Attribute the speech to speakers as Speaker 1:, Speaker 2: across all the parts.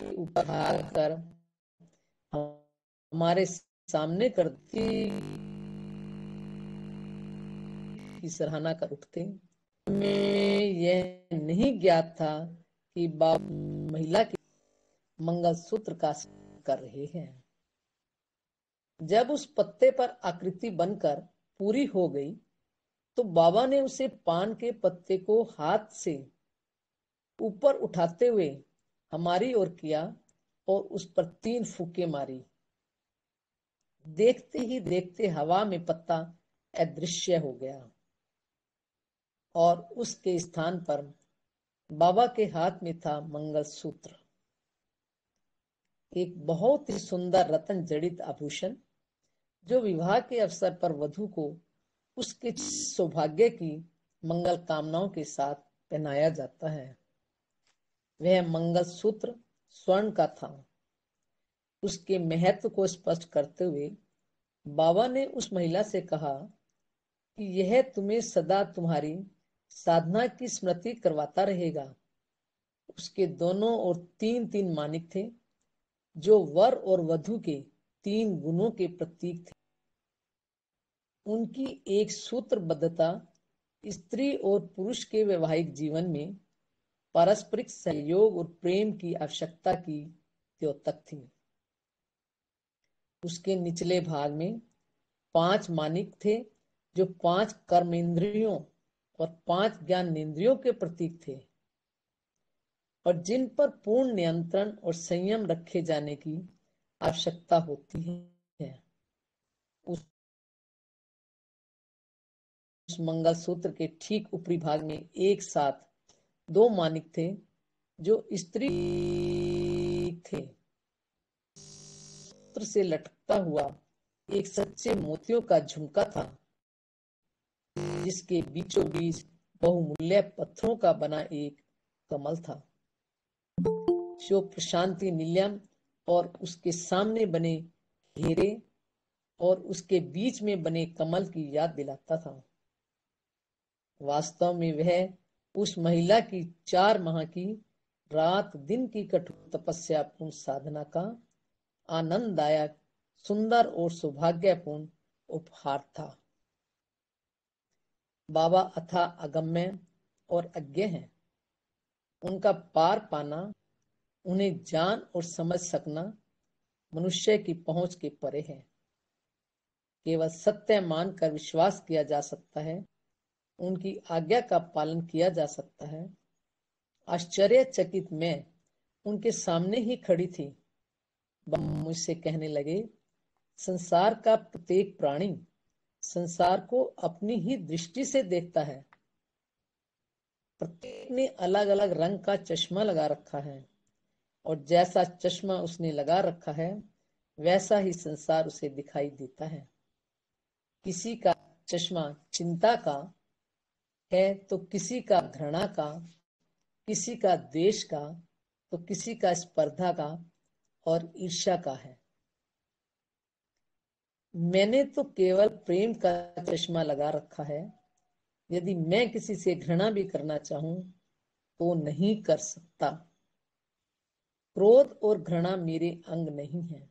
Speaker 1: ऊपर हाथ कर हमारे सामने करती की सराहना कर उठते। हमें यह नहीं ज्ञात था कि बाबा महिला के मंगलसूत्र का कर रहे हैं। जब उस पत्ते पर आकृति बनकर पूरी हो गई तो बाबा ने उसे पान के पत्ते को हाथ से ऊपर उठाते हुए हमारी ओर किया और उस पर 3 फूंके मारी। देखते ही देखते हवा में पत्ता अदृश्य हो गया और उसके स्थान पर बाबा के हाथ में था मंगलसूत्र, एक बहुत ही सुंदर रत्न जड़ित आभूषण जो विवाह के अवसर पर वधू को उसके सौभाग्य की मंगल कामनाओं के साथ पहनाया जाता है। वह मंगलसूत्र स्वर्ण का था। उसके महत्व को स्पष्ट करते हुए बाबा ने उस महिला से कहा कि यह तुम्हें सदा तुम्हारी साधना की स्मृति करवाता रहेगा। उसके दोनों ओर 3-3 मानिक थे जो वर और वधू के 3 गुणों के प्रतीक थे। उनकी एक सूत्रबद्धता स्त्री और पुरुष के वैवाहिक जीवन में पारस्परिक सहयोग और प्रेम की आवश्यकता की द्योतक थी। उसके निचले भाग में 5 मानिक थे जो 5 कर्मेंद्रियों और 5 ज्ञानेंद्रियों के प्रतीक थे और जिन पर पूर्ण नियंत्रण और संयम रखे जाने की आवश्यकता होती है। उस मंगलसूत्र के ठीक ऊपरी भाग में एक साथ 2 मानिक थे जो स्त्री थे। सूत्र से लटकता हुआ एक सच्चे मोतियों का झुमका था जिसके बीचों बीच बहुमूल्य पत्थरों का बना एक कमल था जो प्रशांति निलयम और उसके सामने बने घेरे और उसके बीच में बने कमल की याद दिलाता था। वास्तव में वह उस महिला की 4 माह की रात दिन की कठोर तपस्या पूर्ण साधना का आनंददायक, सुंदर और सौभाग्यपूर्ण उपहार था। बाबा अथाह अगम्य और अज्ञे हैं। उनका पार पाना, उन्हें जान और समझ सकना मनुष्य की पहुंच के परे है। केवल सत्य मानकर विश्वास किया जा सकता है, उनकी आज्ञा का पालन किया जा सकता है। आश्चर्यचकित मैं उनके सामने ही खड़ी थी। मुझसे कहने लगे, संसार का प्रत्येक प्राणी संसार को अपनी ही दृष्टि से देखता है। प्रत्येक ने अलग अलग रंग का चश्मा लगा रखा है और जैसा चश्मा उसने लगा रखा है वैसा ही संसार उसे दिखाई देता है। किसी का चश्मा चिंता का है तो किसी का घृणा का, किसी का द्वेष का तो किसी का स्पर्धा का और ईर्ष्या का है। मैंने तो केवल प्रेम का चश्मा लगा रखा है। यदि मैं किसी से घृणा भी करना चाहूं तो नहीं कर सकता। क्रोध और घृणा मेरे अंग नहीं है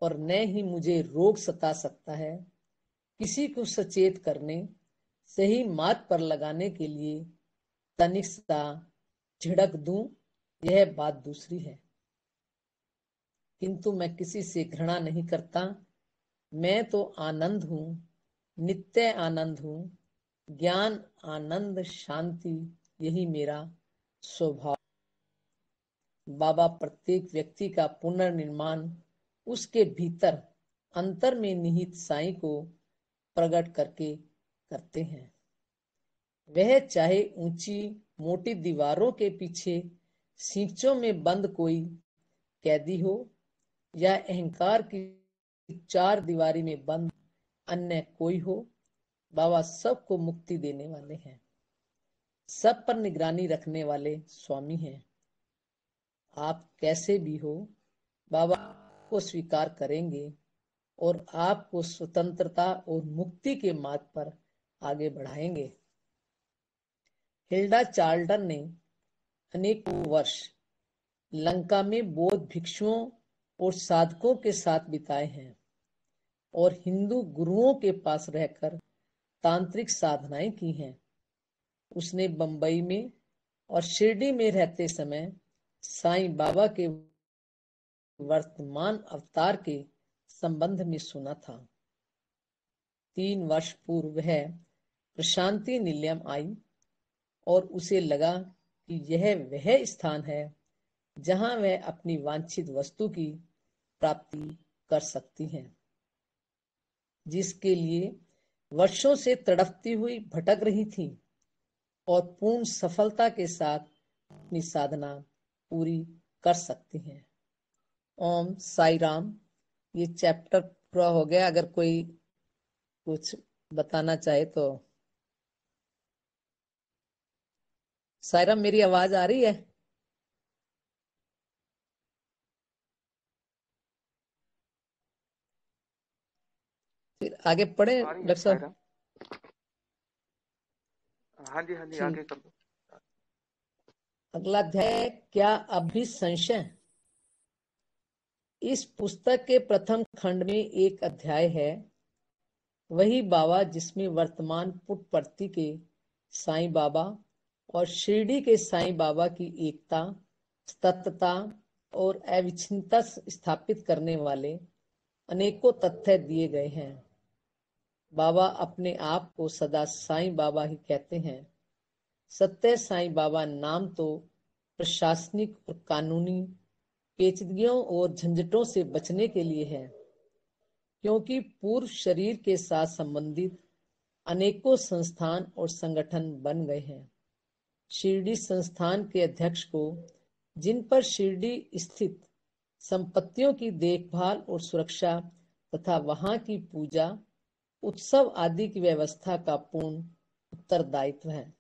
Speaker 1: और न ही मुझे रोग सता सकता है। किसी को सचेत करने, सही मार्ग पर लगाने के लिए तनिक सा झिड़क दूं, यह बात दूसरी है। किंतु मैं किसी से घृणा नहीं करता। मैं तो आनंद हूं, नित्य आनंद हूं। ज्ञान, आनंद, शांति, यही मेरा स्वभाव। बाबा प्रत्येक व्यक्ति का पुनर्निर्माण उसके भीतर अंतर में निहित साईं को प्रकट करके करते हैं। वह चाहे ऊंची मोटी दीवारों के पीछे सींचों में बंद कोई कैदी हो या अहंकार की 4 दीवारी में बंद अन्य कोई हो, बाबा सबको मुक्ति देने वाले हैं। सब पर निगरानी रखने वाले स्वामी हैं। आप कैसे भी हो, बाबा को स्वीकार करेंगे और आपको स्वतंत्रता और मुक्ति के मार्ग पर आगे बढ़ाएंगे। हिल्डा चार्ल्टन ने अनेकों वर्ष लंका में बौद्ध भिक्षुओं और साधकों के साथ बिताए हैं और हिंदू गुरुओं के पास रहकर तांत्रिक साधनाएं की हैं। उसने बंबई में और शिरडी में रहते समय साईं बाबा के वर्तमान अवतार के संबंध में सुना था। 3 वर्ष पूर्व वह प्रशांति निलयम आई और उसे लगा कि यह वह स्थान है जहां वह अपनी वांछित वस्तु की प्राप्ति कर सकती है, जिसके लिए वर्षों से तड़पती हुई भटक रही थी और पूर्ण सफलता के साथ अपनी साधना पूरी कर सकती हैं। ओम साई राम। ये चैप्टर पूरा हो गया। अगर कोई कुछ बताना चाहे तो। साई राम, मेरी आवाज आ रही है? फिर आगे पढ़े
Speaker 2: आ रही है
Speaker 1: डॉक्टर साहब?
Speaker 2: सायरा। हाँ जी
Speaker 1: ठीक।
Speaker 2: आगे कर दो।
Speaker 1: अगला अध्याय, क्या अब भी संशय? इस पुस्तक के प्रथम खंड में एक अध्याय है, वही बाबा जिसमें वर्तमान पुट्टपर्ती के साईं बाबा और शिरडी के साईं बाबा की एकता, सततता और अविच्छिन्नता स्थापित करने वाले अनेकों तथ्य दिए गए हैं। बाबा अपने आप को सदा साईं बाबा ही कहते हैं। सत्य साईं बाबा नाम तो प्रशासनिक और कानूनी पेचीदगियों और झंझटों से बचने के लिए है, क्योंकि पूर्व शरीर के साथ संबंधित अनेकों संस्थान और संगठन बन गए हैं। शिरडी संस्थान के अध्यक्ष को, जिन पर शिरडी स्थित संपत्तियों की देखभाल और सुरक्षा तथा वहां की पूजा, उत्सव आदि की व्यवस्था का पूर्ण उत्तरदायित्व है।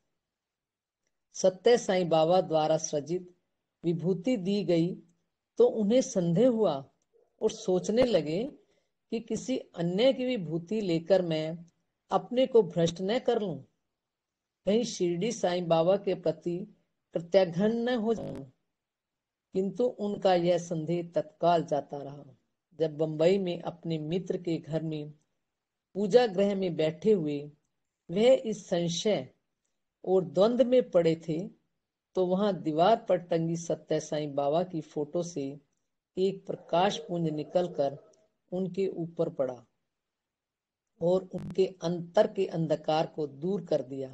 Speaker 1: सत्य साईं बाबा द्वारा सृजित विभूति दी गई तो उन्हें संदेह हुआ और सोचने लगे कि किसी अन्य की विभूति लेकर मैं अपने को भ्रष्ट न कर लूं, कहीं शिरडी साईं बाबा के प्रति प्रत्याघात न हो जाऊं। किंतु उनका यह संदेह तत्काल जाता रहा। जब बंबई में अपने मित्र के घर में पूजा गृह में बैठे हुए वह इस संशय और द्वंद में पड़े थे, तो वहां दीवार पर टंगी सत्य साईं बाबा की फोटो से एक प्रकाश पुंज निकलकर उनके ऊपर पड़ा और उनके अंतर के अंधकार को दूर कर दिया।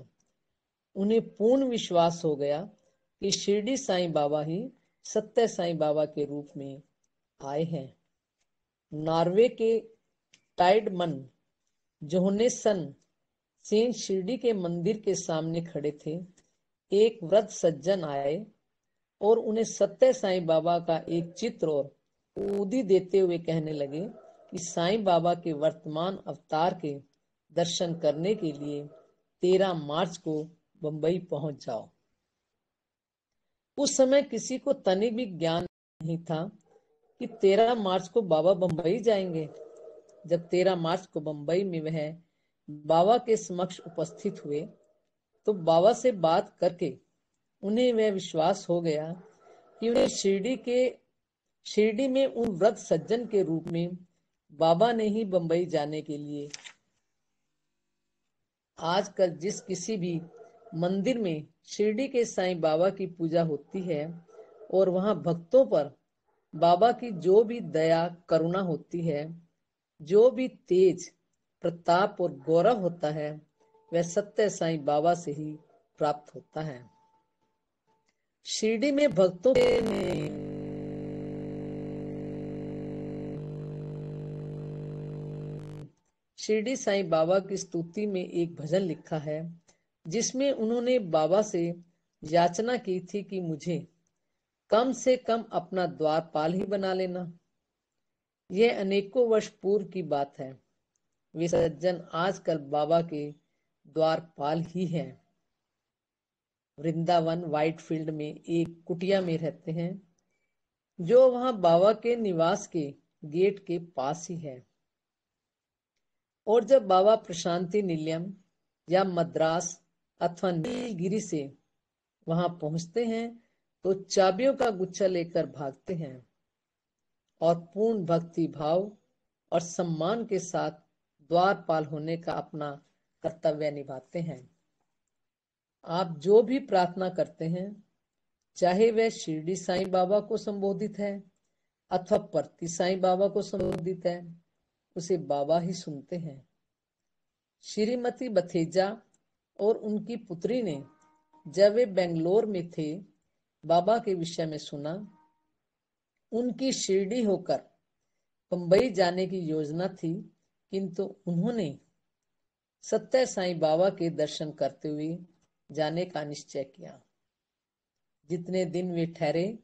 Speaker 1: उन्हें पूर्ण विश्वास हो गया कि शिरडी साईं बाबा ही सत्य साईं बाबा के रूप में आए हैं। नॉर्वे के टाइडमन जोहन्सेन सेन शिरडी के मंदिर के सामने खड़े थे। एक वृद्ध सज्जन आए और उन्हें सत्य साईं बाबा का एक चित्र और उदी देते हुए कहने लगे कि साईं बाबा के वर्तमान अवतार के दर्शन करने के लिए 13 मार्च को बंबई पहुंच जाओ। उस समय किसी को तनिक भी ज्ञान नहीं था कि 13 मार्च को बाबा बंबई जाएंगे। जब 13 मार्च को बंबई में वह बाबा के समक्ष उपस्थित हुए तो बाबा से बात करके उन्हें वह विश्वास हो गया कि उन्हें शिरडी में उन वृद्ध सज्जन के रूप में बाबा ने ही बंबई जाने के लिए। आजकल जिस किसी भी मंदिर में शिरडी के साईं बाबा की पूजा होती है और वहां भक्तों पर बाबा की जो भी दया करुणा होती है, जो भी तेज प्रताप और गौरव होता है, वह सत्य साईं बाबा से ही प्राप्त होता है। शिरडी में भक्तों के शिरडी साईं बाबा की स्तुति में एक भजन लिखा है, जिसमें उन्होंने बाबा से याचना की थी कि मुझे कम से कम अपना द्वारपाल ही बना लेना। यह अनेकों वर्ष पूर्व की बात है। वे सज्जन आजकल बाबा के द्वारपाल ही हैं। वृंदावन व्हाइटफील्ड में एक कुटिया में रहते हैं, जो वहां बाबा के निवास के गेट के पास ही है। और जब बाबा प्रशांति निलयम या मद्रास अथवा नीलगिरी से वहां पहुंचते हैं तो चाबियों का गुच्छा लेकर भागते हैं और पूर्ण भक्ति भाव और सम्मान के साथ द्वारपाल होने का अपना कर्तव्य निभाते हैं। आप जो भी प्रार्थना करते हैं, चाहे वह शिरडी साईं बाबा को संबोधित है अथवा परती साईं बाबा को संबोधित है, उसे बाबा ही सुनते हैं। श्रीमती बथेजा और उनकी पुत्री ने जब वे बेंगलोर में थे, बाबा के विषय में सुना। उनकी शिरडी होकर बंबई जाने की योजना थी, किंतु उन्होंने सत्य साईं बाबा के दर्शन करते हुए जाने का निश्चय किया। जितने दिन वे ठहरे,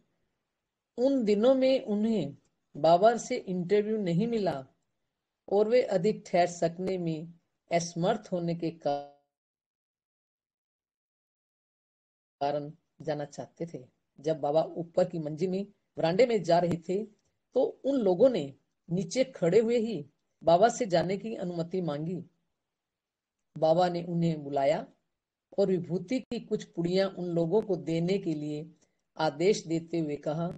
Speaker 1: उन दिनों में उन्हें बाबा से इंटरव्यू नहीं मिला और वे अधिक ठहर सकने में असमर्थ होने के कारण जाना चाहते थे। जब बाबा ऊपर की मंजिल में वरांडे में जा रहे थे, तो उन लोगों ने नीचे खड़े हुए ही बाबा से जाने की अनुमति मांगी। बाबा ने उन्हें बुलाया और विभूति की कुछ पुड़ियां उन लोगों को देने के लिए आदेश देते हुए कहा,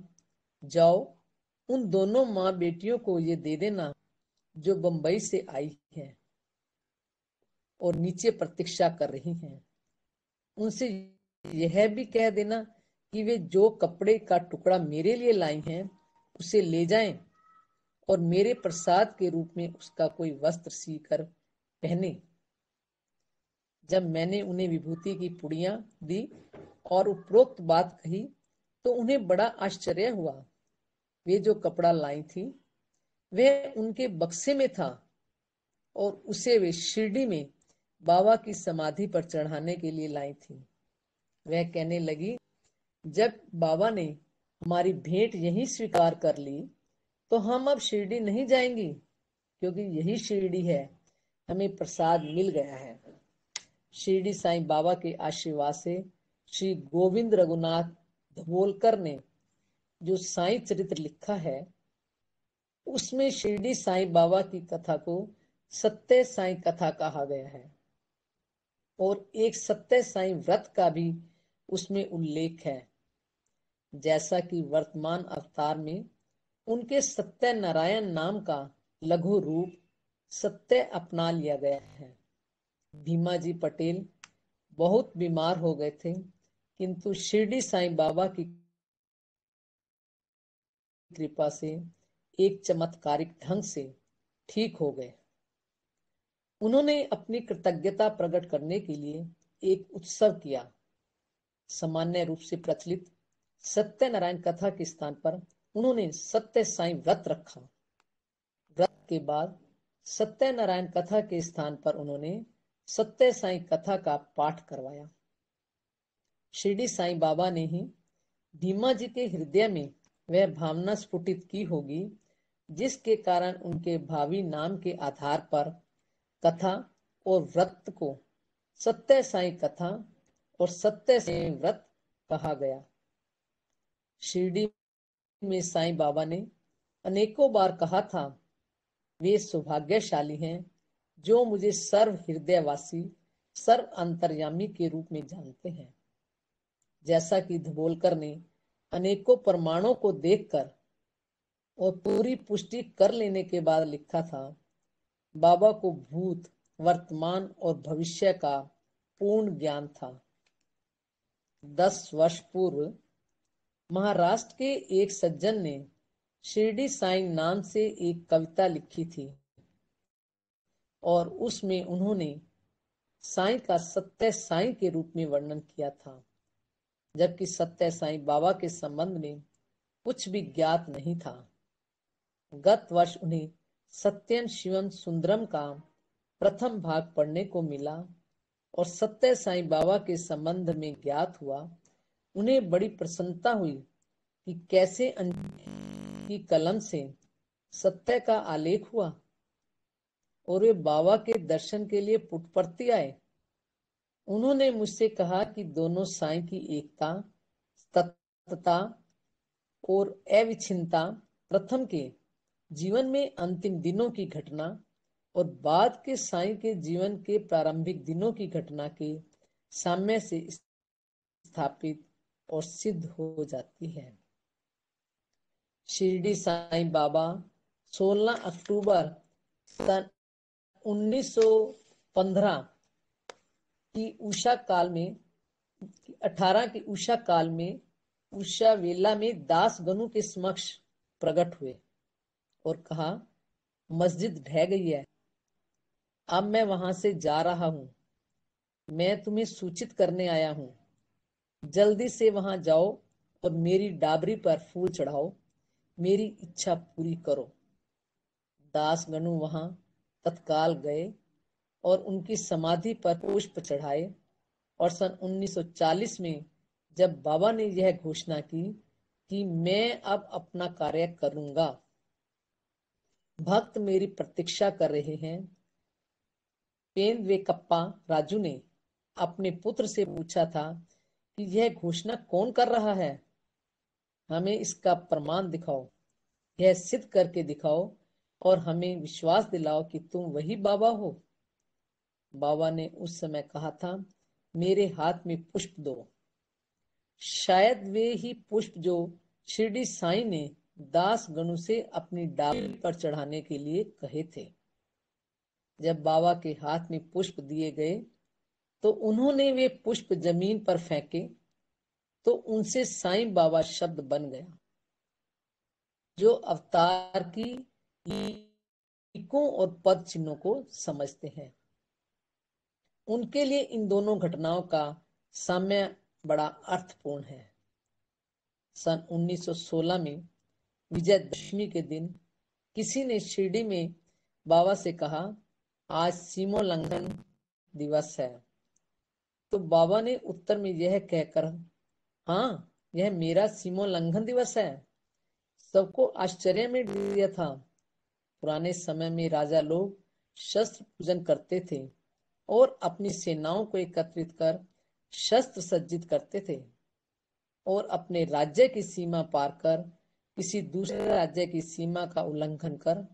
Speaker 1: जाओ उन दोनों माँ बेटियों को ये दे देना जो बंबई से आई हैं और नीचे प्रतीक्षा कर रही हैं। उनसे यह भी कह देना कि वे जो कपड़े का टुकड़ा मेरे लिए लाई हैं, उसे ले जाएं और मेरे प्रसाद के रूप में उसका कोई वस्त्र सीकर पहने। जब मैंने उन्हें विभूति की पुड़ियां दी और उपरोक्त बात कही, तो उन्हें बड़ा आश्चर्य हुआ। वे जो कपड़ा लाई थी, वह उनके बक्से में था और उसे वे शिरडी में बाबा की समाधि पर चढ़ाने के लिए लाई थी। वह कहने लगी, जब बाबा ने हमारी भेंट यहीं स्वीकार कर ली, तो हम अब शिरडी नहीं जाएंगी, क्योंकि यही शिरडी है, हमें प्रसाद मिल गया है। शिरडी साईं बाबा के आशीर्वाद से श्री गोविंद रघुनाथ धबोलकर ने जो साईं चरित्र लिखा है, उसमें शिरडी साईं बाबा की कथा को सत्य साईं कथा कहा गया है और एक सत्य साईं व्रत का भी उसमें उल्लेख है। जैसा कि वर्तमान अवतार में उनके सत्य नारायण नाम का लघु रूप सत्य अपना लिया गया है। भीमा जी पटेल बहुत बीमार हो गए थे, किंतु शिरडी साईं बाबा की कृपा से एक चमत्कारिक ढंग से ठीक हो गए। उन्होंने अपनी कृतज्ञता प्रकट करने के लिए एक उत्सव किया। सामान्य रूप से प्रचलित सत्यनारायण कथा के स्थान पर उन्होंने सत्य साईं व्रत रखा। व्रत के बाद सत्यनारायण कथा के स्थान पर उन्होंने सत्य साईं कथा का पाठ करवाया। शिरडी साईं बाबा ने ही भीमा जी के हृदय में वह भावना स्फुटित की होगी, जिसके कारण उनके भावी नाम के आधार पर कथा और व्रत को सत्य साईं कथा और सत्य साईं व्रत कहा गया। शिरडी में साईं बाबा ने अनेकों बार कहा था, वे सौभाग्यशाली हैं जो मुझे सर्व हृदयवासी, सर्व अंतर्यामी के रूप में जानते हैं। जैसा कि धबोलकर ने अनेकों प्रमाणों को देखकर और पूरी पुष्टि कर लेने के बाद लिखा था, बाबा को भूत, वर्तमान और भविष्य का पूर्ण ज्ञान था। 10 वर्ष पूर्व महाराष्ट्र के एक सज्जन ने शिरडी साईं नाम से एक कविता लिखी थी और उसमें उन्होंने साईं का सत्य साईं के रूप में वर्णन किया था, जबकि सत्य साईं बाबा के संबंध में कुछ भी ज्ञात नहीं था। गत वर्ष उन्हें सत्यम शिवम सुंदरम का प्रथम भाग पढ़ने को मिला और सत्य साईं बाबा के संबंध में ज्ञात हुआ। उन्हें बड़ी प्रसन्नता हुई कि कैसे की कलम से सत्य का आलेख हुआ और वे बाबा के दर्शन के लिए पुटपरती आए। उन्होंने मुझसे कहा कि दोनों साईं की एकता, तत्वता और अविच्छिन्नता प्रथम के जीवन में अंतिम दिनों की घटना और बाद के साईं के जीवन के प्रारंभिक दिनों की घटना के साम्य से स्थापित और सिद्ध हो जाती है। शिरडी साईं बाबा 16 अक्टूबर सन 1915 की उषा काल में 18 की उषा काल में उषा वेला में दास गनु के समक्ष प्रकट हुए और कहा, मस्जिद ढह गई है, अब मैं वहां से जा रहा हूं। मैं तुम्हें सूचित करने आया हूं, जल्दी से वहां जाओ और मेरी डाबरी पर फूल चढ़ाओ, मेरी इच्छा पूरी करो। दास गनु वहां तत्काल गए और उनकी समाधि पर पुष्प चढ़ाए और सन 1940 में जब बाबा ने यह घोषणा की कि मैं अब अपना कार्य करूंगा, भक्त मेरी प्रतीक्षा कर रहे हैं, पेनवेकप्पा राजू ने अपने पुत्र से पूछा था कि यह घोषणा कौन कर रहा है, हमें इसका प्रमाण दिखाओ, यह सिद्ध करके दिखाओ और हमें विश्वास दिलाओ कि तुम वही बाबा हो। बाबा ने उस समय कहा था, मेरे हाथ में पुष्प दो। शायद वे ही पुष्प जो शिरडी साईं ने दास गनु से अपनी डाली पर चढ़ाने के लिए कहे थे। जब बाबा के हाथ में पुष्प दिए गए तो उन्होंने वे पुष्प जमीन पर फेंके तो उनसे साईं बाबा शब्द बन गया, जो अवतार की प्रतीकों और पद चिन्हों को समझते हैं। उनके लिए इन दोनों घटनाओं का साम्य बड़ा अर्थपूर्ण है। सन 1916 में विजयदशमी के दिन किसी ने शिरडी में बाबा से कहा, आज सीमोल्लंघन दिवस है। तो बाबा ने उत्तर में यह कहकर, हाँ, यह मेरा सीमोल्लंघन दिवस है, सबको आश्चर्य में डाल दिया था। पुराने समय में राजा लोग शस्त्र पूजन करते थे और अपनी सेनाओं को एकत्रित कर शस्त्र सज्जित करते थे और अपने राज्य की सीमा पार कर किसी दूसरे राज्य की सीमा का उल्लंघन कर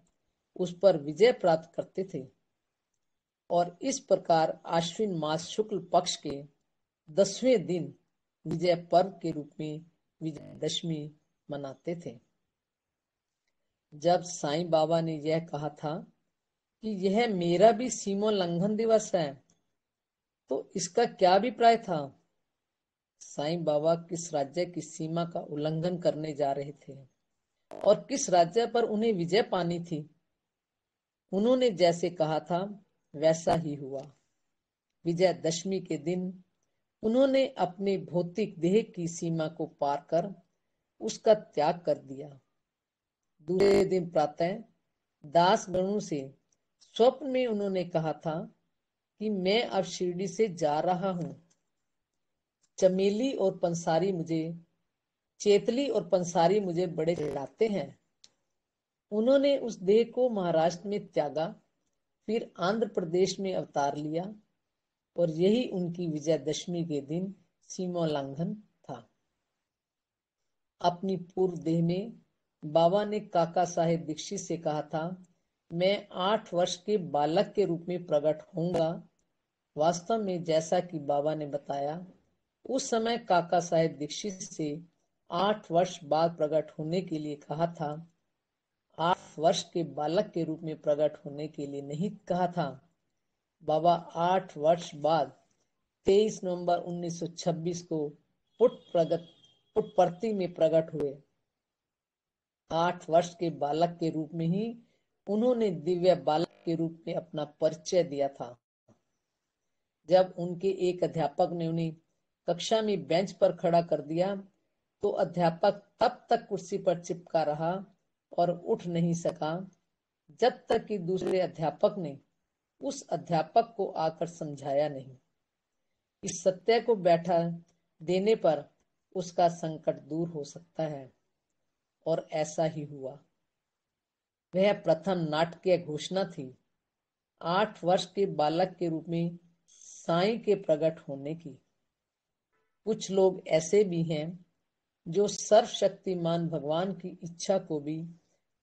Speaker 1: उस पर विजय प्राप्त करते थे और इस प्रकार आश्विन मास शुक्ल पक्ष के 10वें दिन विजय पर्व के रूप में विजयदशमी मनाते थे। जब साईं बाबा ने यह कहा था कि यह मेरा भी सीमोल्लंघन दिवस है, तो इसका क्या अभिप्राय था? साईं बाबा किस राज्य की सीमा का उल्लंघन करने जा रहे थे और किस राज्य पर उन्हें विजय पानी थी? उन्होंने जैसे कहा था वैसा ही हुआ। विजयदशमी के दिन उन्होंने अपने भौतिक देह की सीमा को पार कर उसका त्याग कर दिया। दूसरे दिन प्रातः दास गणु से स्वप्न में उन्होंने कहा था कि मैं अब शिरडी से जा रहा हूं। चेतली और पंसारी मुझे बड़े चिढ़ाते हैं। उन्होंने उस देह को महाराष्ट्र में त्यागा, फिर आंध्र प्रदेश में अवतार लिया और यही उनकी विजयदशमी के दिन सीमोल्लंघन था। अपनी पूर्व देह में बाबा ने काका साहेब दीक्षित से कहा था, मैं 8 वर्ष के बालक के रूप में प्रकट होऊंगा। वास्तव में जैसा कि बाबा ने बताया, उस समय काका साहेब दीक्षित से 8 वर्ष बाद प्रकट होने के लिए कहा था, 8 वर्ष के बालक के रूप में प्रकट होने के लिए नहीं कहा था। बाबा 8 वर्ष बाद 23 नवंबर 1926 को पुट्टपर्ती में प्रकट हुए। 8 वर्ष के बालक के रूप में ही उन्होंने दिव्य बालक के रूप में अपना परिचय दिया था। जब उनके एक अध्यापक ने उन्हें कक्षा में बेंच पर खड़ा कर दिया तो अध्यापक तब तक कुर्सी पर चिपका रहा और उठ नहीं सका जब तक कि दूसरे अध्यापक ने उस अध्यापक को आकर समझाया नहीं। इस सत्य को बैठा देने पर उसका संकट दूर हो सकता है और ऐसा ही हुआ। वह प्रथम नाटकीय घोषणा थी 8 वर्ष के बालक के रूप में साईं के प्रकट होने की। कुछ लोग ऐसे भी हैं जो सर्वशक्तिमान भगवान की इच्छा को भी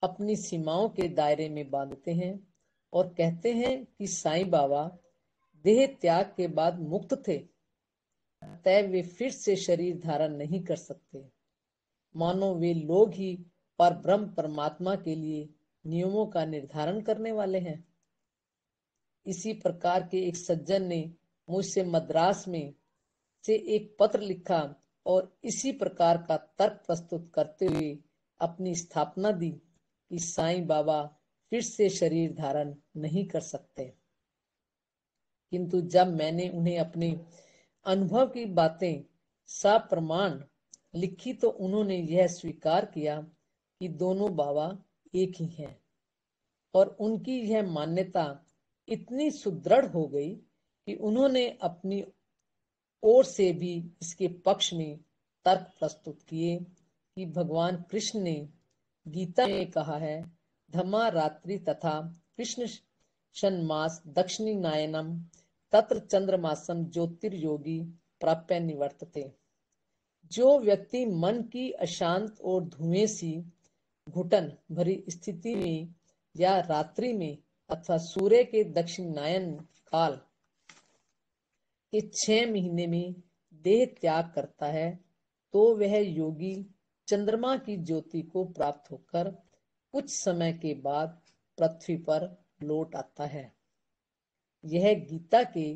Speaker 1: अपनी सीमाओं के दायरे में बांधते हैं और कहते हैं कि साईं बाबा देह त्याग के बाद मुक्त थे अतः वे फिर से शरीर धारण नहीं कर सकते, मानो वे लोग ही पर ब्रह्म परमात्मा के लिए नियमों का निर्धारण करने वाले हैं। इसी प्रकार के एक सज्जन ने मुझसे मद्रास में से एक पत्र लिखा और इसी प्रकार का तर्क प्रस्तुत करते हुए अपनी स्थापना दी कि साईं बाबा फिर से शरीर धारण नहीं कर सकते। किंतु जब मैंने उन्हें अपने अनुभव की बातें सप्रमाण लिखी तो उन्होंने यह स्वीकार किया कि दोनों बाबा एक ही हैं, और उनकी यह मान्यता इतनी सुदृढ़ हो गई कि उन्होंने अपनी ओर से भी इसके पक्ष में तर्क प्रस्तुत किए कि भगवान कृष्ण ने गीता में कहा है, धम्मा रात्रि तथा कृष्ण षण्मास दक्षिणायनम तत्र चंद्रमासम ज्योतिर्योगी प्राप्य निवर्तते। जो व्यक्ति मन की अशांत और धुएं सी घुटन भरी स्थिति में या रात्रि में अथवा सूर्य के दक्षिणायन काल के 6 महीने में देह त्याग करता है, तो वह योगी चंद्रमा की ज्योति को प्राप्त होकर कुछ समय के बाद पृथ्वी पर लौट आता है। यह गीता के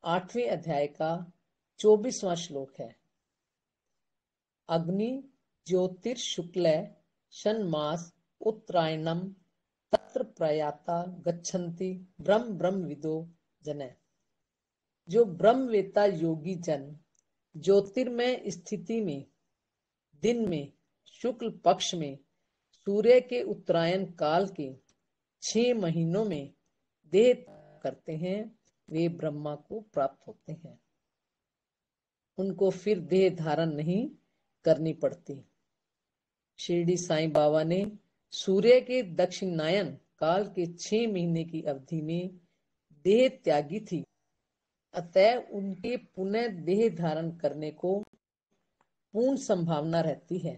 Speaker 1: 8वें अध्याय का 24वां श्लोक है। अग्नि ज्योतिर्शुक्ल षण्मास उत्तरायणम तत्र प्रयाता गच्छन्ति ब्रह्म ब्रह्मविदो जन। जो ब्रह्मवेता योगी जन ज्योतिर्मय स्थिति में दिन में शुक्ल पक्ष में सूर्य के उत्तरायण काल के 6 महीनों में देह करते हैं, वे ब्रह्मा को प्राप्त होते हैं। उनको फिर देह धारण नहीं करनी पड़ती। शिरडी साईं बाबा ने सूर्य के दक्षिणायन काल के 6 महीने की अवधि में देह त्यागी थी, अतः उनके पुनः देह धारण करने को पूर्ण संभावना रहती है।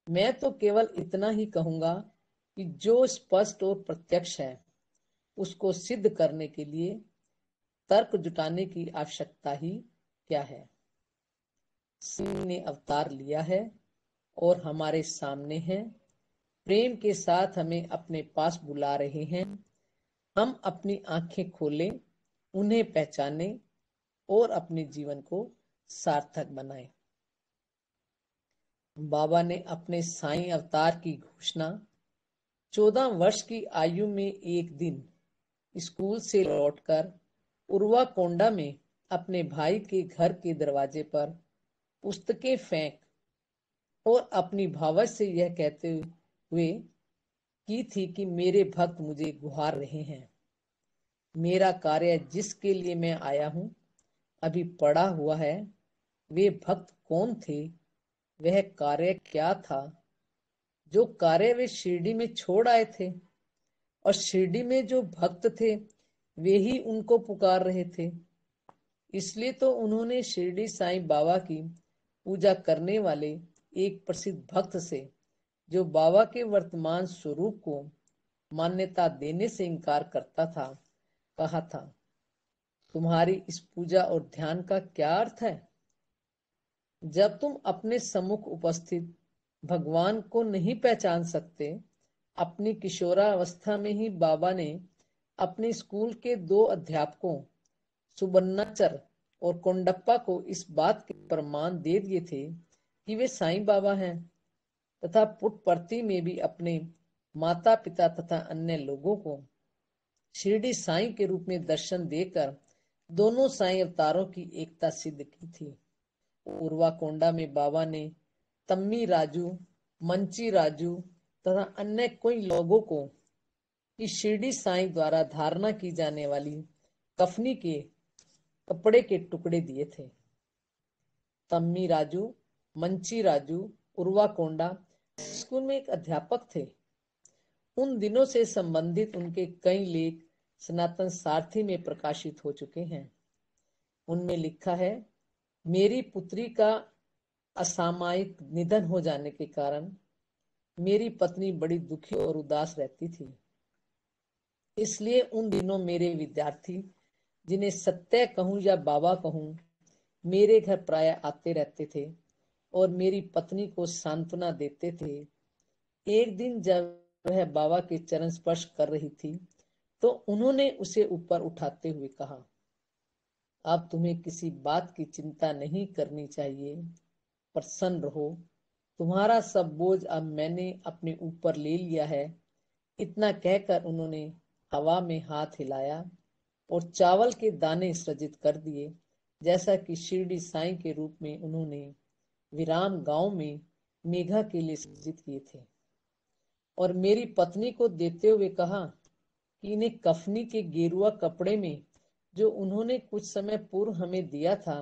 Speaker 1: मैं तो केवल इतना ही कहूंगा कि जो स्पष्ट और प्रत्यक्ष है उसको सिद्ध करने के लिए तर्क जुटाने की आवश्यकता ही क्या है। सिंह ने अवतार लिया है और हमारे सामने है, प्रेम के साथ हमें अपने पास बुला रहे हैं। हम अपनी आंखें खोलें, उन्हें पहचानें और अपने जीवन को सार्थक बनाएं। बाबा ने अपने साईं अवतार की घोषणा 14 वर्ष की आयु में एक दिन स्कूल से लौटकर उर्वाकोंडा में अपने भाई के घर के दरवाजे पर पुस्तकें फेंक और अपनी भावच से यह कहते हुए की थी कि मेरे भक्त मुझे गुहार रहे हैं। मेरा कार्य जिसके लिए मैं आया हूं अभी पड़ा हुआ है। वे भक्त कौन थे, वह कार्य क्या था, जो कार्य वे शिरडी में छोड़ आए थे, और शिरडी में जो भक्त थे वे ही उनको पुकार रहे थे। इसलिए तो उन्होंने शिरडी साईं बाबा की पूजा करने वाले एक प्रसिद्ध भक्त से, जो बाबा के वर्तमान स्वरूप को मान्यता देने से इनकार करता था, कहा था, तुम्हारी इस पूजा और ध्यान का क्या अर्थ है? जब तुम अपने सम्मुख उपस्थित भगवान को नहीं पहचान सकते। अपनी किशोरावस्था में ही बाबा ने अपने स्कूल के 2 अध्यापकों सुबन्नाचर और कोंडप्पा को इस बात के प्रमाण दे दिए थे कि वे साईं बाबा हैं, तथा पुट्टपर्ती में भी अपने माता पिता तथा अन्य लोगों को शिरडी साईं के रूप में दर्शन देकर दोनों साईं अवतारों की एकता सिद्ध की थी। उर्वाकोंडा में बाबा ने तम्मी राजू, मंची राजू तथा अन्य कई लोगों को कि शिरडी साईं द्वारा धारणा की जाने वाली कफनी के कपड़े के टुकड़े दिए थे। तम्मी राजू, मंची राजू उर्वाकोंडा स्कूल में एक अध्यापक थे। उन दिनों से संबंधित उनके कई लेख सनातन सारथी में प्रकाशित हो चुके हैं। उनमें लिखा है, मेरी पुत्री का असामयिक निधन हो जाने के कारण मेरी पत्नी बड़ी दुखी और उदास रहती थी। इसलिए उन दिनों मेरे विद्यार्थी, जिन्हें सत्य कहूं या बाबा कहूं, मेरे घर प्राय आते रहते थे और मेरी पत्नी को सांत्वना देते थे। एक दिन जब वह बाबा के चरण स्पर्श कर रही थी तो उन्होंने उसे ऊपर उठाते हुए कहा, अब तुम्हें किसी बात की चिंता नहीं करनी चाहिए, प्रसन्न रहो, तुम्हारा सब बोझ अब मैंने अपने ऊपर ले लिया है। इतना कहकर उन्होंने हवा में हाथ हिलाया और चावल के दाने सृजित कर दिए, जैसा कि शिरडी साईं के रूप में उन्होंने विराम गांव में मेघा के लिए सृजित किए थे। और मेरी पत्नी को देते हुए कहा कि इन्हें कफनी के गेरुआ कपड़े में जो उन्होंने कुछ समय पूर्व हमें दिया था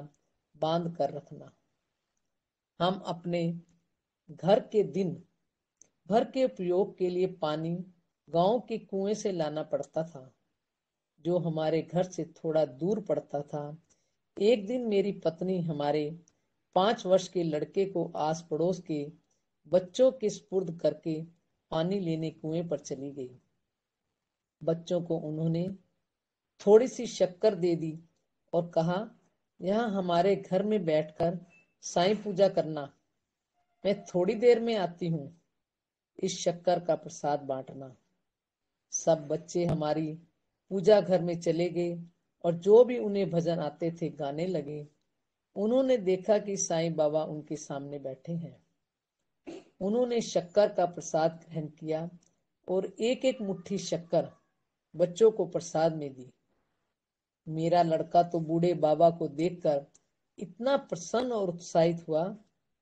Speaker 1: बांध कर रखना। हम अपने घर के दिन भर के उपयोग के लिए पानी गांव के कुएं से लाना पड़ता था, जो हमारे घर से थोड़ा दूर पड़ता था। एक दिन मेरी पत्नी हमारे 5 वर्ष के लड़के को आस पड़ोस के बच्चों के सुपुर्द करके पानी लेने कुएं पर चली गई। बच्चों को उन्होंने थोड़ी सी शक्कर दे दी और कहा, यहाँ हमारे घर में बैठकर साईं पूजा करना, मैं थोड़ी देर में आती हूँ। इस शक्कर का प्रसाद बांटना। सब बच्चे हमारी पूजा घर में चले गए और जो भी उन्हें भजन आते थे गाने लगे। उन्होंने देखा कि साईं बाबा उनके सामने बैठे हैं। उन्होंने शक्कर का प्रसाद ग्रहण किया और एक एक मुट्ठी शक्कर बच्चों को प्रसाद में दी। मेरा लड़का तो बूढ़े बाबा को देखकर इतना प्रसन्न और उत्साहित हुआ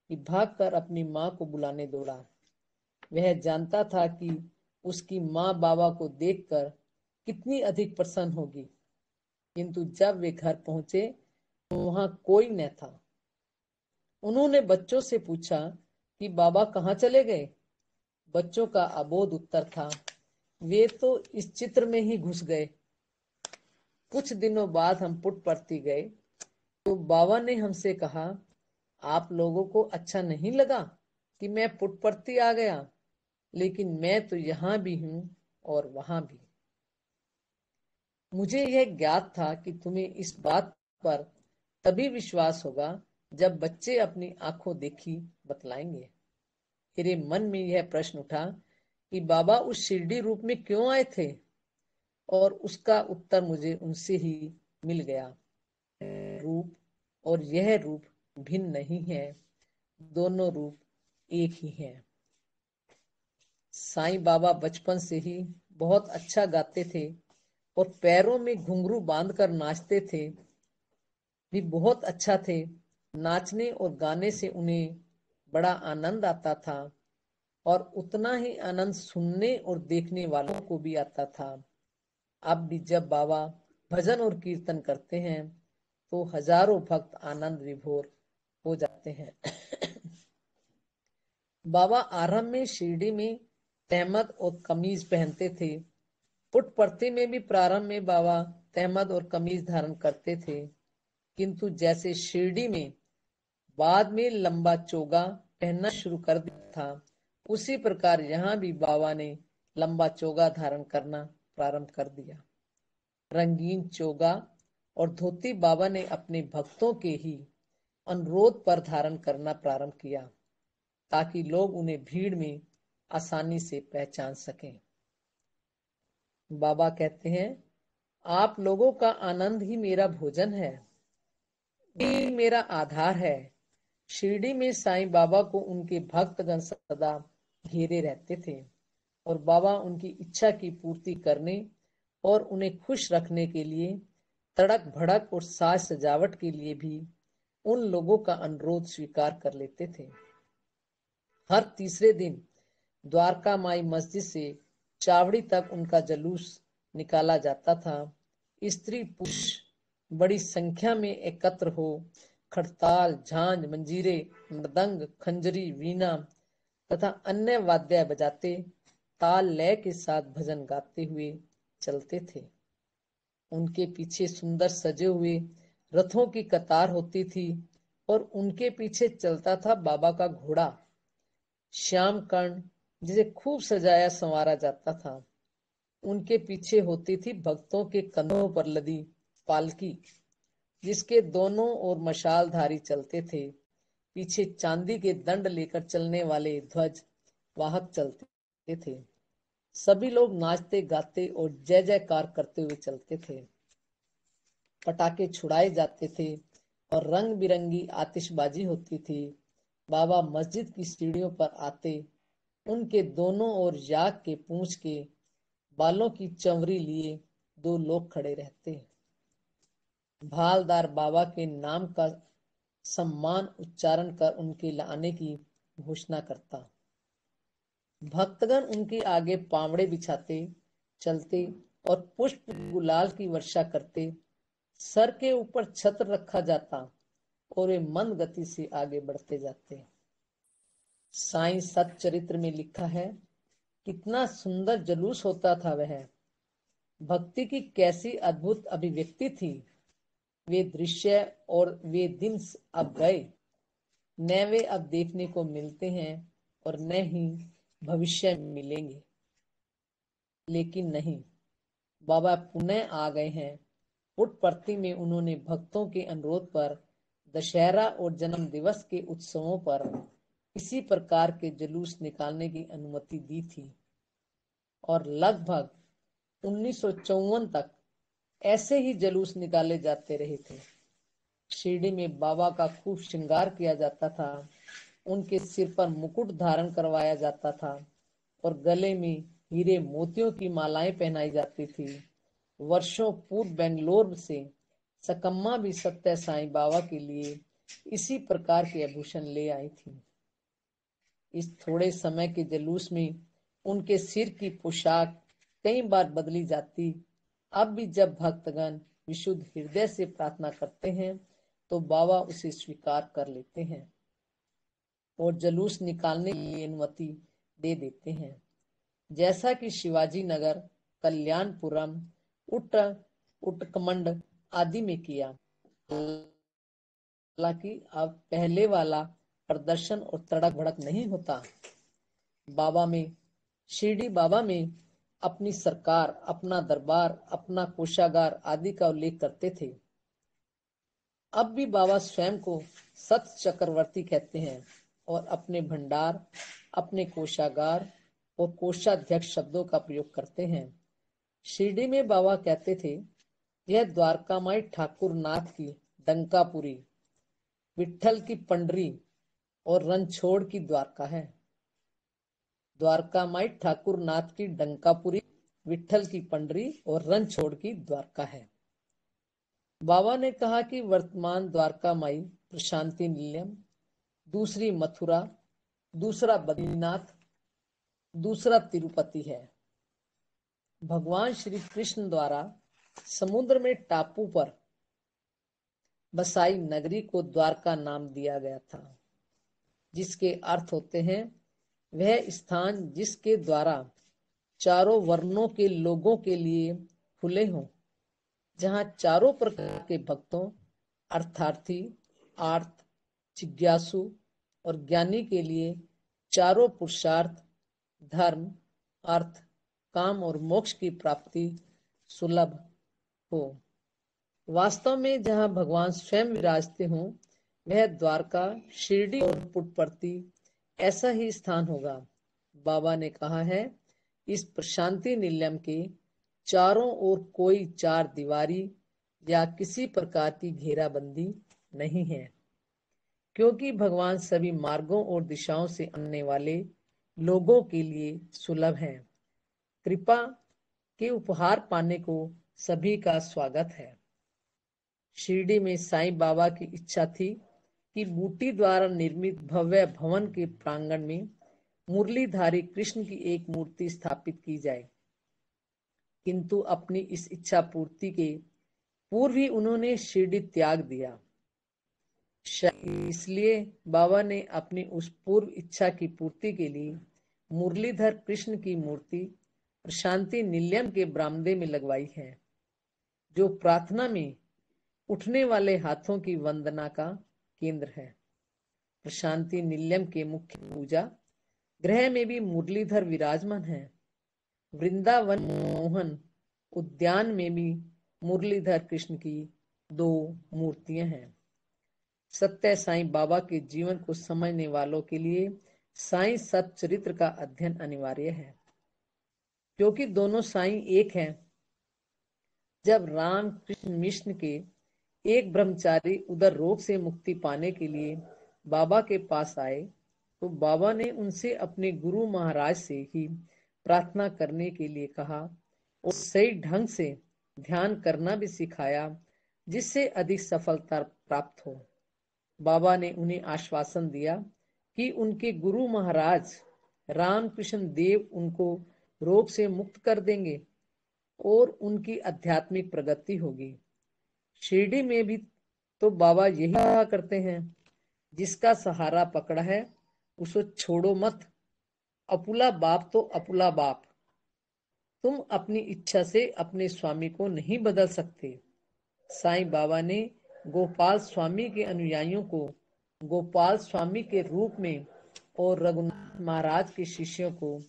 Speaker 1: कि भागकर अपनी माँ को बुलाने दौड़ा। वह जानता था कि उसकी माँ बाबा को देखकर कितनी अधिक प्रसन्न होगी, किंतु जब वे घर पहुंचे तो वहां कोई न था। उन्होंने बच्चों से पूछा कि बाबा कहाँ चले गए। बच्चों का अबोध उत्तर था, वे तो इस चित्र में ही घुस गए। कुछ दिनों बाद हम पुट्टपर्थी गए तो बाबा ने हमसे कहा, आप लोगों को अच्छा नहीं लगा कि मैं पुट्टपर्थी आ गया, लेकिन मैं तो यहाँ भी हूँ और वहां भी। मुझे यह ज्ञात था कि तुम्हें इस बात पर तभी विश्वास होगा जब बच्चे अपनी आंखों देखी बतलाएंगे। मेरे मन में यह प्रश्न उठा कि बाबा उस शिरडी रूप में क्यों आए थे, और उसका उत्तर मुझे उनसे ही मिल गया। रूप और यह रूप भिन्न नहीं है, दोनों रूप एक ही हैं। साईं बाबा बचपन से ही बहुत अच्छा गाते थे और पैरों में घुंघरू बांधकर नाचते थे भी बहुत अच्छा थे। नाचने और गाने से उन्हें बड़ा आनंद आता था और उतना ही आनंद सुनने और देखने वालों को भी आता था। अब भी जब बाबा भजन और कीर्तन करते हैं तो हजारों भक्त आनंद विभोर हो जाते हैं। बाबा आरंभ में शिरडी में तहमद और कमीज पहनते थे। पुट्टपर्थी में भी प्रारंभ में बाबा तहमद और कमीज धारण करते थे, किंतु जैसे शिरडी में बाद में लंबा चोगा पहनना शुरू कर दिया था, उसी प्रकार यहाँ भी बाबा ने लंबा चोगा धारण करना प्रारंभ कर दिया। रंगीन चोगा और धोती बाबा ने अपने भक्तों के ही अनुरोध पर धारण करना प्रारंभ किया, ताकि लोग उन्हें भीड़ में आसानी से पहचान सकें। बाबा कहते हैं, आप लोगों का आनंद ही मेरा भोजन है, ये मेरा आधार है। शिरडी में साईं बाबा को उनके भक्तगण सदा घेरे रहते थे और बाबा उनकी इच्छा की पूर्ति करने और उन्हें खुश रखने के लिए तड़क भड़क और साज सजावट के लिए भी उन लोगों का अनुरोध स्वीकार कर लेते थे। हर तीसरे दिन द्वारका माई मस्जिद से चावड़ी तक उनका जुलूस निकाला जाता था। स्त्री पुरुष बड़ी संख्या में एकत्र हो खड़ताल, झांझ, मंजीरे, मृदंग, खंजरी, वीणा तथा अन्य वाद्य बजाते ताल लय के साथ भजन गाते हुए चलते थे। उनके पीछे सुंदर सजे हुए रथों की कतार होती थी और उनके पीछे चलता था बाबा का घोड़ा श्याम कर्ण, जिसे खूब सजाया संवारा जाता था। उनके पीछे होती थी भक्तों के कंधों पर लदी पालकी जिसके दोनों ओर मशालधारी चलते थे। पीछे चांदी के दंड लेकर चलने वाले ध्वज वाहक चलते थे। सभी लोग नाचते गाते और जय जयकार करते हुए चलते थे। पटाखे छुड़ाए जाते थे और रंग बिरंगी आतिशबाजी होती थी। बाबा मस्जिद की सीढ़ियों पर आते, उनके दोनों ओर याक के पूंछ के बालों की चंवरी लिए दो लोग खड़े रहते। भालदार बाबा के नाम का सम्मान उच्चारण कर उनके लाने की घोषणा करता। भक्तगण उनके आगे पावड़े बिछाते चलते और पुष्प गुलाल की वर्षा करते। सर के ऊपर छत्र रखा जाता और वे मंद गति से आगे बढ़ते जाते। साईं सच्चरित्र में लिखा है, कितना सुंदर जुलूस होता था वह। भक्ति की कैसी अद्भुत अभिव्यक्ति थी। वे दृश्य और वे दिन अब गए, न वे अब देखने को मिलते हैं और न ही भविष्य में मिलेंगे। लेकिन नहीं, बाबा पुनः आ गए हैं। पुट्टपर्थी में उन्होंने भक्तों के अनुरोध पर दशहरा और जन्म दिवस के उत्सवों पर इसी प्रकार के जुलूस निकालने की अनुमति दी थी और लगभग 1954 तक ऐसे ही जुलूस निकाले जाते रहे थे। शिरडी में बाबा का खूब श्रृंगार किया जाता था। उनके सिर पर मुकुट धारण करवाया जाता था और गले में हीरे मोतियों की मालाएं पहनाई जाती थी। वर्षों पूर्व बेंगलोर से सकम्मा भी सत्य साईं बाबा के लिए इसी प्रकार के आभूषण ले आई थी। इस थोड़े समय के जुलूस में उनके सिर की पोशाक कई बार बदली जाती। अब भी जब भक्तगण विशुद्ध हृदय से प्रार्थना करते हैं तो बाबा उसे स्वीकार कर लेते हैं और जुलूस निकालने की अनुमति दे देते हैं, जैसा कि शिवाजी नगर, कल्याणपुरम, उटकमंड आदि में किया। हालांकि अब पहले वाला प्रदर्शन और तड़क भड़क नहीं होता। शिरडी बाबा में अपनी सरकार, अपना दरबार, अपना कोषागार आदि का उल्लेख करते थे। अब भी बाबा स्वयं को सत चक्रवर्ती कहते हैं और अपने भंडार, अपने कोषागार और कोषाध्यक्ष शब्दों का प्रयोग करते हैं। शिरडी में बाबा कहते थे, यह द्वारकामाई ठाकुर नाथ की डंकापुरी, विट्ठल की पंडरी और रणछोड़ की द्वारका है। द्वारकामाई ठाकुर नाथ की डंकापुरी, विट्ठल की पंडरी और रणछोड़ की द्वारका है। बाबा ने कहा कि वर्तमान द्वारकामाई प्रशांति निलयम, दूसरी मथुरा, दूसरा बद्रीनाथ, दूसरा तिरुपति है। भगवान श्री कृष्ण द्वारा समुद्र में टापू पर बसाई नगरी को द्वारका नाम दिया गया था, जिसके अर्थ होते हैं वह स्थान जिसके द्वारा चारों वर्णों के लोगों के लिए खुले हों, जहां चारों प्रकार के भक्तों, अर्थार्थी, आर्त, जिज्ञासु और ज्ञानी के लिए चारों पुरुषार्थ, धर्म, अर्थ, काम और मोक्ष की प्राप्ति सुलभ हो। वास्तव में जहां भगवान स्वयं विराजते हों, वह द्वारका, शिरडी और पुट्टपर्थी ऐसा ही स्थान होगा। बाबा ने कहा है, इस प्रशांति निलयम के चारों ओर कोई चार दीवारी या किसी प्रकार की घेराबंदी नहीं है, क्योंकि भगवान सभी मार्गों और दिशाओं से आने वाले लोगों के लिए सुलभ हैं। कृपा के उपहार पाने को सभी का स्वागत है। शिरडी में साईं बाबा की इच्छा थी कि बूटी द्वारा निर्मित भव्य भवन के प्रांगण में मुरलीधारी कृष्ण की एक मूर्ति स्थापित की जाए, किंतु अपनी इस इच्छा पूर्ति के पूर्व ही उन्होंने शिरडी त्याग दिया। इसलिए बाबा ने अपनी उस पूर्व इच्छा की पूर्ति के लिए मुरलीधर कृष्ण की मूर्ति प्रशांति निलयम के बरामदे में लगवाई है, जो प्रार्थना में उठने वाले हाथों की वंदना का केंद्र है। प्रशांति निलयम के मुख्य पूजा गृह में भी मुरलीधर विराजमान है। वृंदावन मोहन उद्यान में भी मुरलीधर कृष्ण की दो मूर्तियां हैं। सत्य साईं बाबा के जीवन को समझने वालों के लिए साईं सच्चरित्र का अध्ययन अनिवार्य है, क्योंकि दोनों साईं एक हैं। जब राम कृष्ण मिशन के एक ब्रह्मचारी उधर रोग से मुक्ति पाने के लिए बाबा के पास आए, तो बाबा ने उनसे अपने गुरु महाराज से ही प्रार्थना करने के लिए कहा और सही ढंग से ध्यान करना भी सिखाया, जिससे अधिक सफलता प्राप्त हो। बाबा ने उन्हें आश्वासन दिया कि उनके गुरु महाराज रामकृष्ण देव उनको रोग से मुक्त कर देंगे और उनकी आध्यात्मिक प्रगति होगी। शिरडी में भी तो बाबा यही कहा करते हैं, जिसका सहारा पकड़ा है उसे छोड़ो मत, अपुला बाप तो अपुला बाप। तुम अपनी इच्छा से अपने स्वामी को नहीं बदल सकते। साईं बाबा ने गोपाल स्वामी के अनुयायियों को गोपाल स्वामी के रूप में और रघुनाथ महाराज के शिष्यों को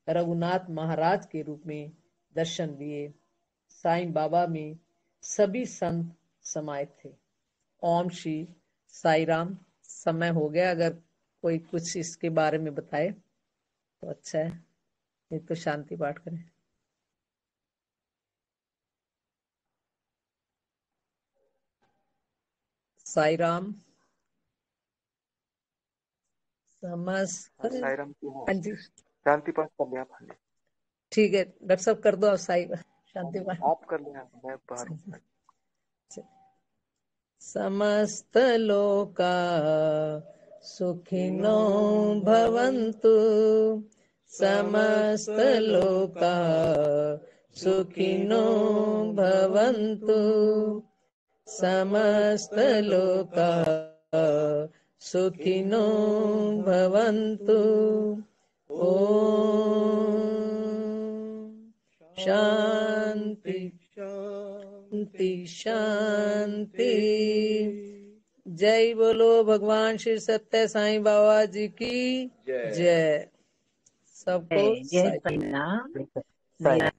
Speaker 1: रघुनाथ महाराज के रूप में दर्शन दिए। साईं बाबा में सभी संत समाये थे। ओम श्री साई राम। समय हो गया, अगर कोई कुछ इसके बारे में बताए तो अच्छा है, नहीं तो शांति पाठ करें। साई राम। समस्त।
Speaker 2: साईराम की हो।
Speaker 1: हाँ जी,
Speaker 2: शांति पाठ कर लिया आप?
Speaker 1: ठीक है डॉक्टर साहब, कर दो आप साई शांति पाठ।
Speaker 2: आप कर लेना, मैं बाहर हूँ।
Speaker 1: समस्त लोका सुखिनो भवन्तु, समस्त लोका सुखिनो भवन्तु, समस्त लोका सुखिनो भवन्तु। ओम शांति शांति शांति। जय बोलो भगवान श्री सत्य साईं बाबा जी की जय। सबको
Speaker 3: जय साईं राम।
Speaker 2: साईं